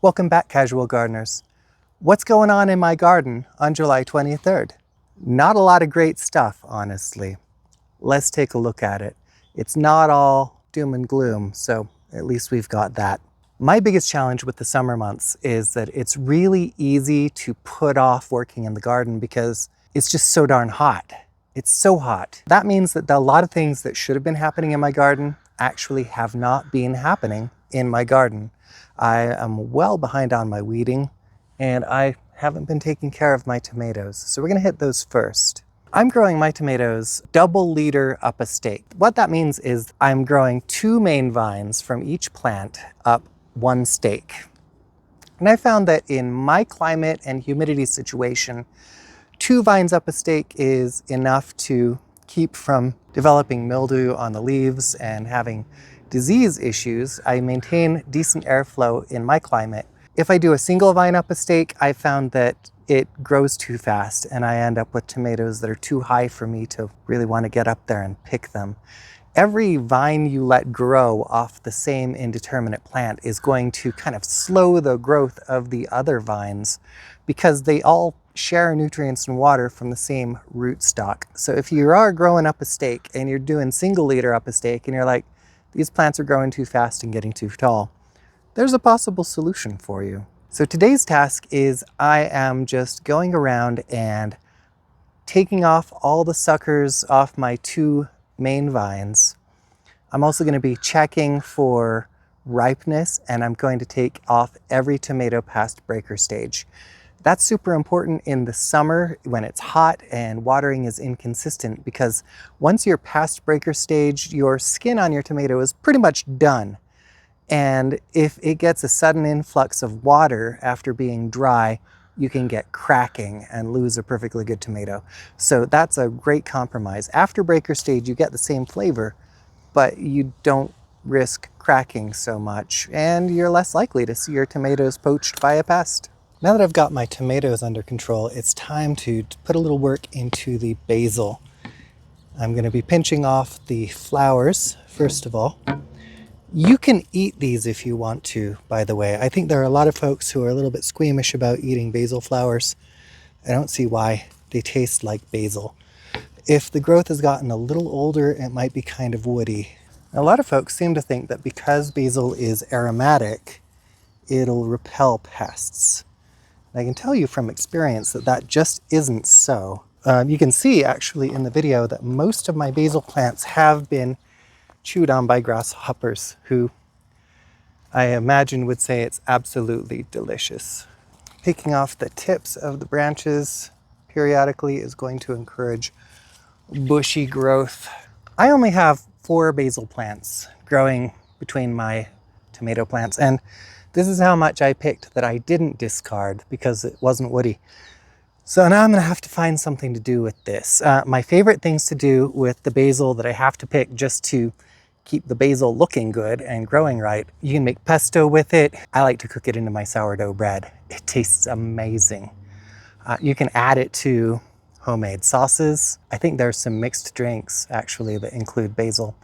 Welcome back, casual gardeners. What's going on in my garden on July 23rd? Not a lot of great stuff, honestly. Let's take a look at it. It's not all doom and gloom, so at least we've got that. My biggest challenge with the summer months is that it's really easy to put off working in the garden because it's just so darn hot. It's so hot. That means that a lot of things that should have been happening in my garden actually have not been happening in my garden. I am well behind on my weeding, and I haven't been taking care of my tomatoes. So we're gonna hit those first. I'm growing my tomatoes double leader up a stake. What that means is I'm growing 2 main vines from each plant up 1 stake. And I found that in my climate and humidity situation, 2 vines up a stake is enough to keep from developing mildew on the leaves and having disease issues. I maintain decent airflow in my climate. If I do a single vine up a stake, I found that it grows too fast and I end up with tomatoes that are too high for me to really want to get up there and pick them. Every vine you let grow off the same indeterminate plant is going to kind of slow the growth of the other vines because they all share nutrients and water from the same rootstock. So if you are growing up a stake and you're doing single leader up a stake and you're like, these plants are growing too fast and getting too tall, there's a possible solution for you. So today's task is I am just going around and taking off all the suckers off my 2 main vines. I'm also going to be checking for ripeness, and I'm going to take off every tomato past breaker stage. That's super important in the summer when it's hot and watering is inconsistent, because once you're past breaker stage, your skin on your tomato is pretty much done. And if it gets a sudden influx of water after being dry, you can get cracking and lose a perfectly good tomato. So that's a great compromise. After breaker stage, you get the same flavor, but you don't risk cracking so much, and you're less likely to see your tomatoes poached by a pest. Now that I've got my tomatoes under control, it's time to put a little work into the basil. I'm going to be pinching off the flowers, first of all. You can eat these if you want to, by the way. I think there are a lot of folks who are a little bit squeamish about eating basil flowers. I don't see why. They taste like basil. If the growth has gotten a little older, it might be kind of woody. A lot of folks seem to think that because basil is aromatic, it'll repel pests. I can tell you from experience that that just isn't so. You can see actually in the video that most of my basil plants have been chewed on by grasshoppers, who I imagine would say it's absolutely delicious. Picking off the tips of the branches periodically is going to encourage bushy growth. I only have 4 basil plants growing between my tomato plants, and this is how much I picked that I didn't discard because it wasn't woody. So now I'm gonna have to find something to do with this. My favorite things to do with the basil that I have to pick just to keep the basil looking good and growing right, you can make pesto with it. I like to cook it into my sourdough bread. It tastes amazing. You can add it to homemade sauces. I think there's some mixed drinks actually that include basil.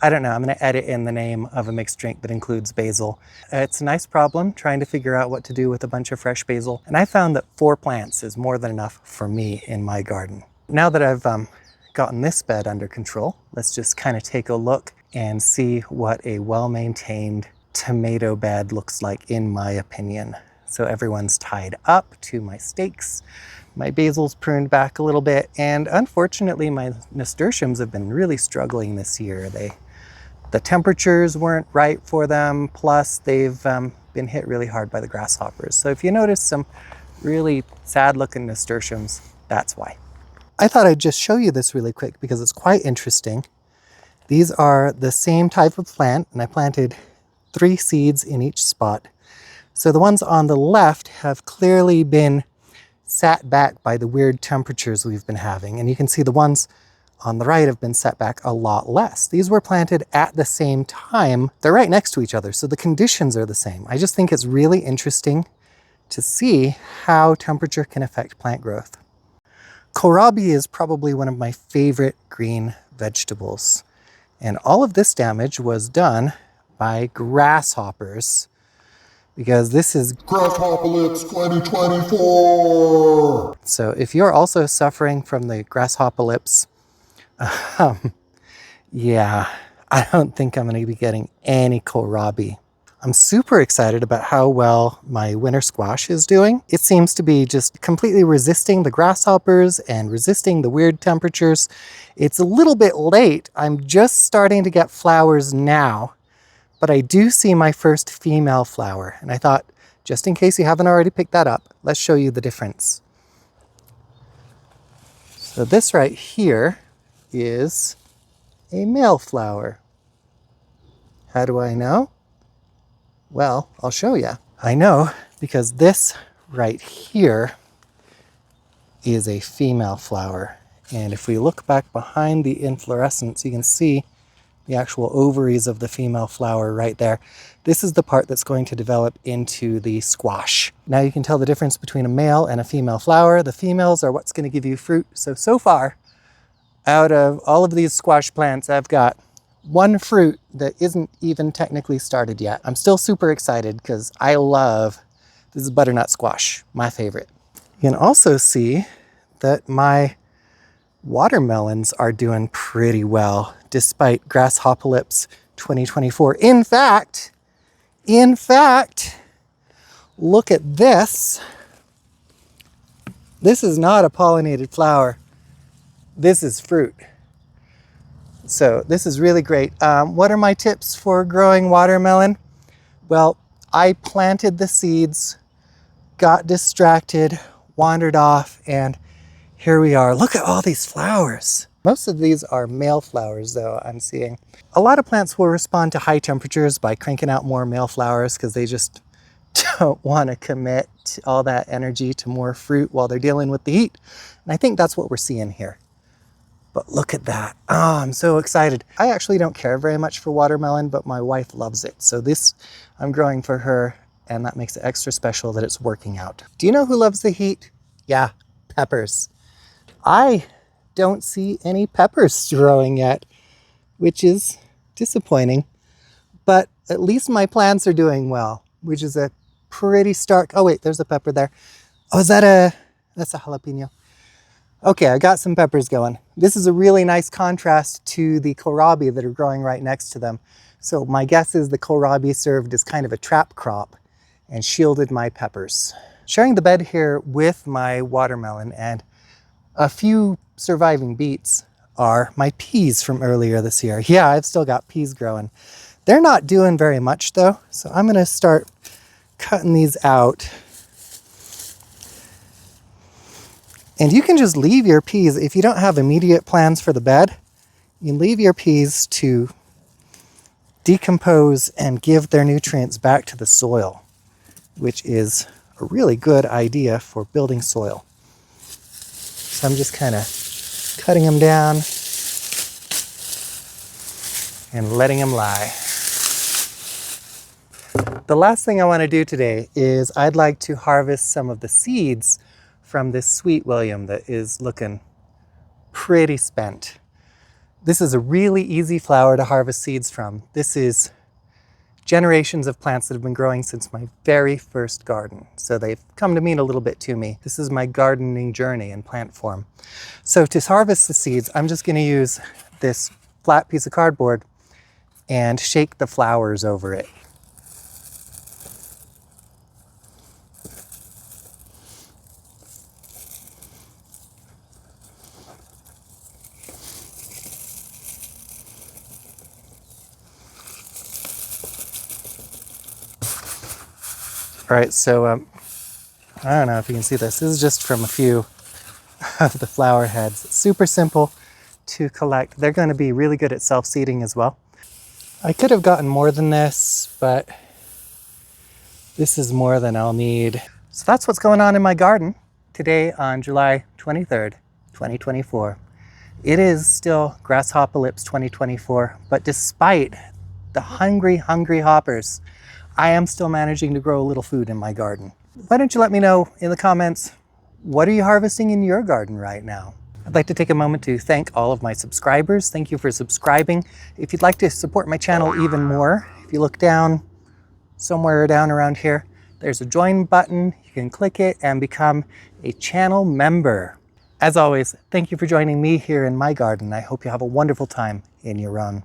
I don't know, I'm gonna edit in the name of a mixed drink that includes basil. It's a nice problem trying to figure out what to do with a bunch of fresh basil. And I found that 4 plants is more than enough for me in my garden. Now that I've gotten this bed under control, let's just kind of take a look and see what a well-maintained tomato bed looks like in my opinion. So everyone's tied up to my stakes. My basil's pruned back a little bit, and unfortunately my nasturtiums have been really struggling this year. The temperatures weren't right for them, plus they've been hit really hard by the grasshoppers. So if you notice some really sad looking nasturtiums, that's why. I thought I'd just show you this really quick because it's quite interesting. These are the same type of plant, and I planted 3 seeds in each spot. So the ones on the left have clearly been sat back by the weird temperatures we've been having, and you can see the ones on the right have been set back a lot less. These were planted at the same time. They're right next to each other, so the conditions are the same. I just think it's really interesting to see how temperature can affect plant growth. Kohlrabi is probably one of my favorite green vegetables. And all of this damage was done by grasshoppers because this is Grasshoppalypse 2024! So if you're also suffering from the Grasshoppalypse, yeah, I don't think I'm going to be getting any kohlrabi. I'm super excited about how well my winter squash is doing. It seems to be just completely resisting the grasshoppers and resisting the weird temperatures. It's a little bit late. I'm just starting to get flowers now, but I do see my first female flower. And I thought, just in case you haven't already picked that up, let's show you the difference. So this right here is a male flower. How do I know? Well, I'll show you. I know because this right here is a female flower. And if we look back behind the inflorescence, you can see the actual ovaries of the female flower right there. This is the part that's going to develop into the squash. Now you can tell the difference between a male and a female flower. The females are what's going to give you fruit. So far, out of all of these squash plants, I've got one fruit that isn't even technically started yet. I'm still super excited because I love, this is butternut squash, my favorite. You can also see that my watermelons are doing pretty well despite Grasshoppalypse 2024. In fact, look at this. This is not a pollinated flower. This is fruit. So this is really great. What are my tips for growing watermelon? Well, I planted the seeds, got distracted, wandered off, and here we are. Look at all these flowers. Most of these are male flowers though, I'm seeing. A lot of plants will respond to high temperatures by cranking out more male flowers because they just don't want to commit all that energy to more fruit while they're dealing with the heat. And I think that's what we're seeing here. But look at that. Oh, I'm so excited. I actually don't care very much for watermelon, but my wife loves it. So this I'm growing for her, and that makes it extra special that it's working out. Do you know who loves the heat? Yeah, peppers. I don't see any peppers growing yet, which is disappointing. But at least my plants are doing well, which is a pretty stark, oh wait, there's a pepper there. Oh, that's a jalapeno. Okay, I got some peppers going. This is a really nice contrast to the kohlrabi that are growing right next to them. So my guess is the kohlrabi served as kind of a trap crop and shielded my peppers. Sharing the bed here with my watermelon and a few surviving beets are my peas from earlier this year. Yeah, I've still got peas growing. They're not doing very much though, so I'm gonna start cutting these out. And you can just leave your peas, if you don't have immediate plans for the bed, you can leave your peas to decompose and give their nutrients back to the soil, which is a really good idea for building soil. So I'm just kind of cutting them down and letting them lie. The last thing I want to do today is I'd like to harvest some of the seeds from this sweet William that is looking pretty spent. This is a really easy flower to harvest seeds from. This is generations of plants that have been growing since my very first garden. So they've come to mean a little bit to me. This is my gardening journey in plant form. So to harvest the seeds, I'm just going to use this flat piece of cardboard and shake the flowers over it. All right, so I don't know if you can see this. This is just from a few of the flower heads. It's super simple to collect. They're going to be really good at self-seeding as well. I could have gotten more than this, but this is more than I'll need. So that's what's going on in my garden today on July 23rd, 2024. It is still Grasshoppalypse 2024, but despite the hungry hoppers, I am still managing to grow a little food in my garden. Why don't you let me know in the comments, what are you harvesting in your garden right now? I'd like to take a moment to thank all of my subscribers. Thank you for subscribing. If you'd like to support my channel even more, if you look down, somewhere down around here, there's a join button. You can click it and become a channel member. As always, thank you for joining me here in my garden. I hope you have a wonderful time in your own.